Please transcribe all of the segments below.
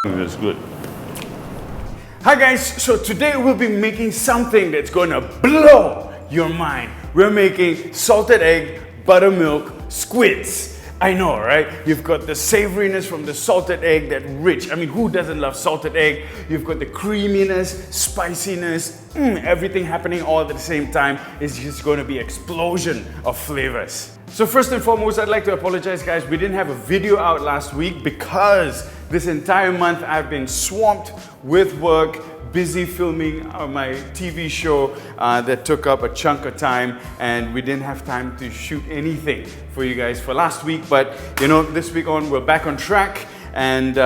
That's good. Hi guys, so today we'll be making something that's gonna blow your mind. We're making salted egg, buttermilk, squids. I know, right? You've got the savoriness from the salted egg, that rich. I mean, who doesn't love salted egg? You've got the creaminess, spiciness, everything happening all at the same time. It's just going to be an explosion of flavors. So first and foremost, I'd like to apologize, guys. We didn't have a video out last week because this entire month I've been swamped with work, busy filming my TV show that took up a chunk of time, and we didn't have time to shoot anything for you guys for last week. But you know, this week on, we're back on track, and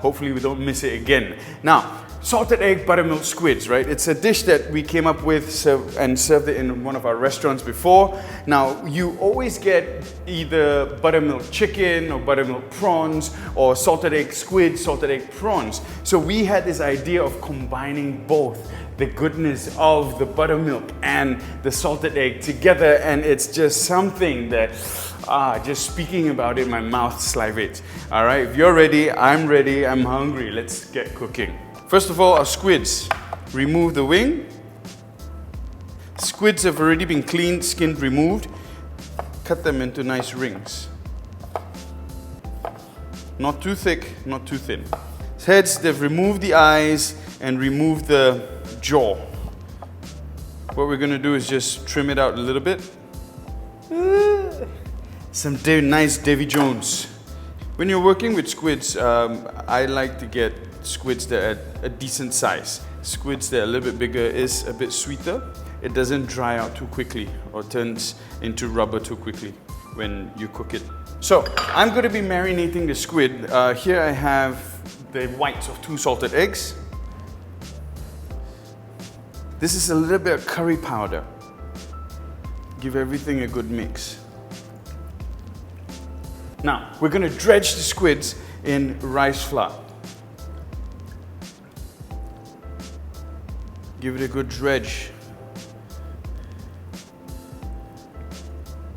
hopefully we don't miss it again. Now, salted egg buttermilk squids, right? It's a dish that we came up with and served it in one of our restaurants before. Now, you always get either buttermilk chicken or buttermilk prawns or salted egg squid, salted egg prawns. So we had this idea of combining both the goodness of the buttermilk and the salted egg together, and it's just something that just speaking about it, my mouth salivates. All right, if you're ready, I'm hungry. Let's get cooking. First of all, our squids. Remove the wing. Squids have already been cleaned, skinned, removed. Cut them into nice rings. Not too thick, not too thin. Heads, they've removed the eyes and removed the jaw. What we're gonna do is just trim it out a little bit. Some nice Davy Jones. When you're working with squids, I like to get squids that are a decent size. Squids that are a little bit bigger is a bit sweeter. It doesn't dry out too quickly or turns into rubber too quickly when you cook it. So I'm going to be marinating the squid. Here I have the whites of 2 salted eggs. This is a little bit of curry powder. Give everything a good mix. Now we're going to dredge the squids in rice flour. Give it a good dredge.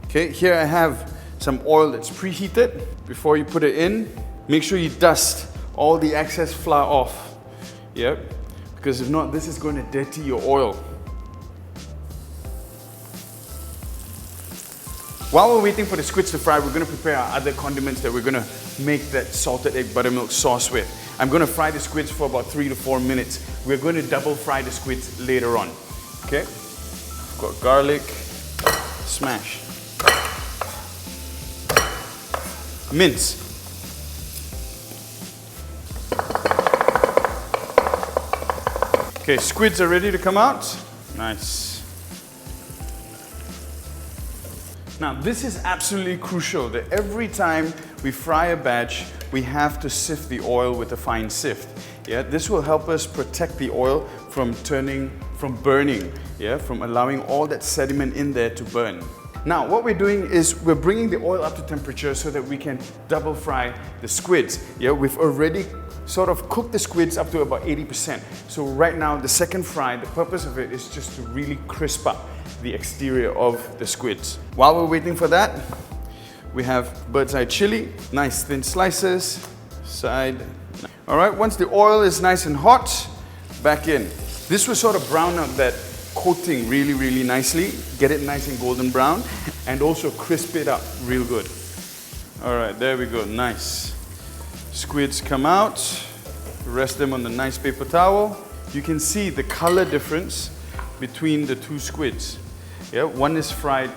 Okay, here I have some oil that's preheated. Before you put it in, make sure you dust all the excess flour off. Yep, because if not, this is going to dirty your oil. While we're waiting for the squids to fry, we're going to prepare our other condiments that we're going to make that salted egg buttermilk sauce with. I'm going to fry the squids for about 3 to 4 minutes. We're going to double fry the squids later on. Okay? I've got garlic, smash. Mince. Okay, squids are ready to come out. Nice. Now, this is absolutely crucial that every time we fry a batch, we have to sift the oil with a fine sift. Yeah, this will help us protect the oil from burning, yeah, from allowing all that sediment in there to burn. Now, what we're doing is we're bringing the oil up to temperature so that we can double fry the squids. Yeah, we've already sort of cooked the squids up to about 80%. So right now, the second fry, the purpose of it is just to really crisp up the exterior of the squids. While we're waiting for that, we have bird's eye chili, nice thin slices, side. All right, once the oil is nice and hot, back in. This will sort of brown up that coating really, really nicely, get it nice and golden brown, and also crisp it up real good. All right, there we go, nice. Squids come out, rest them on the nice paper towel. You can see the color difference between the 2 squids. Yeah, one is fried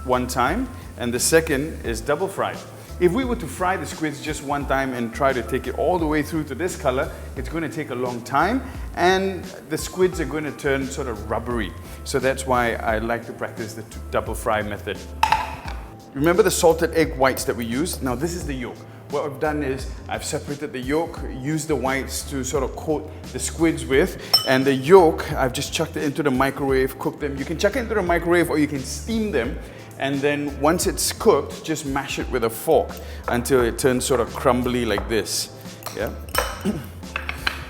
one time, and the second is double fried. If we were to fry the squids just one time and try to take it all the way through to this color, it's going to take a long time, and the squids are going to turn sort of rubbery. So that's why I like to practice the double fry method. Remember the salted egg whites that we used? Now this is the yolk. What I've done is I've separated the yolk, used the whites to sort of coat the squids with, and the yolk, I've just chucked it into the microwave, cooked them. You can chuck it into the microwave or you can steam them, and then once it's cooked, just mash it with a fork until it turns sort of crumbly like this. Yeah.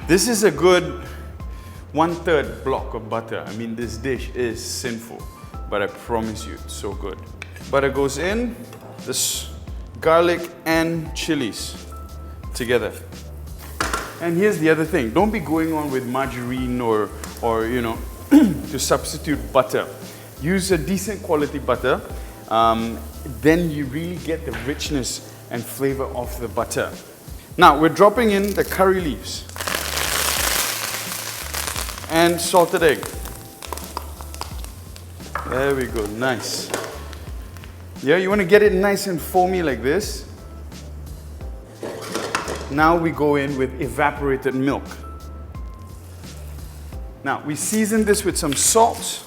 This is a good 1/3 block of butter. I mean, this dish is sinful, but I promise you, it's so good. Butter goes in, this garlic and chilies together. And here's the other thing. Don't be going on with margarine or you know, to substitute butter. Use a decent quality butter. Then you really get the richness and flavor of the butter. Now we're dropping in the curry leaves and salted egg. There we go, nice. Yeah, you want to get it nice and foamy like this. Now we go in with evaporated milk. Now we season this with some salt.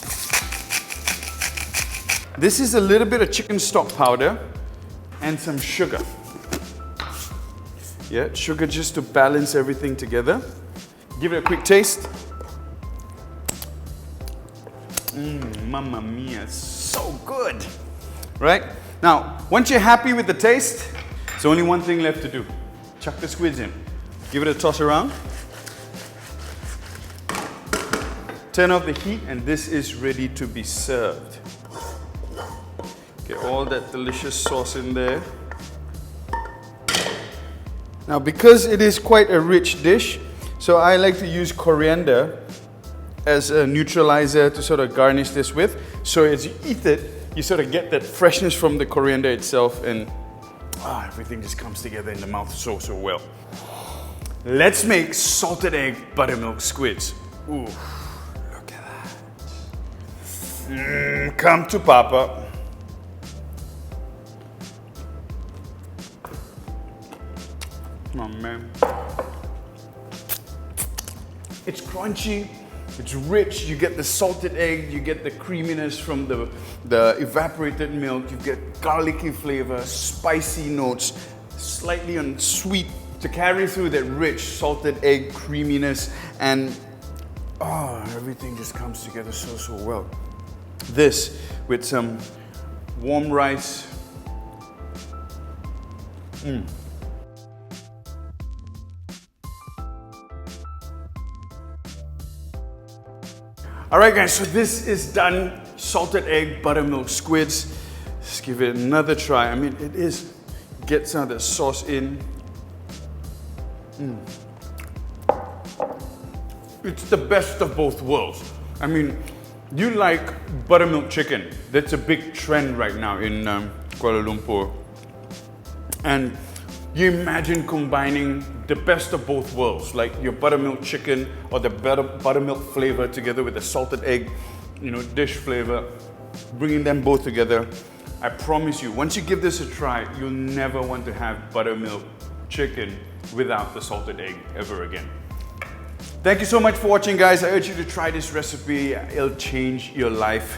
This is a little bit of chicken stock powder and some sugar. Yeah, sugar just to balance everything together. Give it a quick taste. Mamma mia, so good. Right? Now, once you're happy with the taste, there's only one thing left to do. Chuck the squids in. Give it a toss around. Turn off the heat and this is ready to be served. Get all that delicious sauce in there. Now because it is quite a rich dish, so I like to use coriander as a neutralizer to sort of garnish this with. So as you eat it, you sort of get that freshness from the coriander itself and everything just comes together in the mouth so well. Let's make salted egg buttermilk squids. Ooh, look at that. Come to Papa. Oh man. It's crunchy, it's rich, you get the salted egg, you get the creaminess from the evaporated milk, you get garlicky flavor, spicy notes, slightly on sweet to carry through that rich salted egg creaminess, and everything just comes together so well. This with some warm rice. All right guys, so this is done. Salted egg buttermilk squids. Let's give it another try. I mean, get some of the sauce in. It's the best of both worlds. I mean, you like buttermilk chicken. That's a big trend right now in Kuala Lumpur. And you imagine combining the best of both worlds, like your buttermilk chicken or the buttermilk flavor together with the salted egg, dish flavor, bringing them both together. I promise you, once you give this a try, you'll never want to have buttermilk chicken without the salted egg ever again. Thank you so much for watching, guys. I urge you to try this recipe. It'll change your life.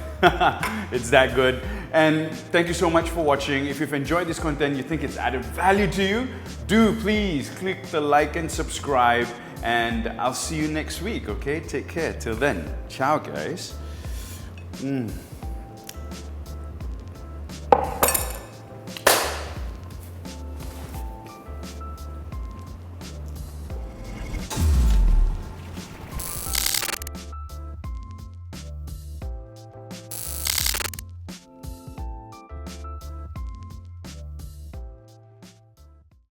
It's that good. And thank you so much for watching. If you've enjoyed this content, you think it's added value to you, do please click the like and subscribe. And I'll see you next week, okay? Take care. Till then, ciao, guys.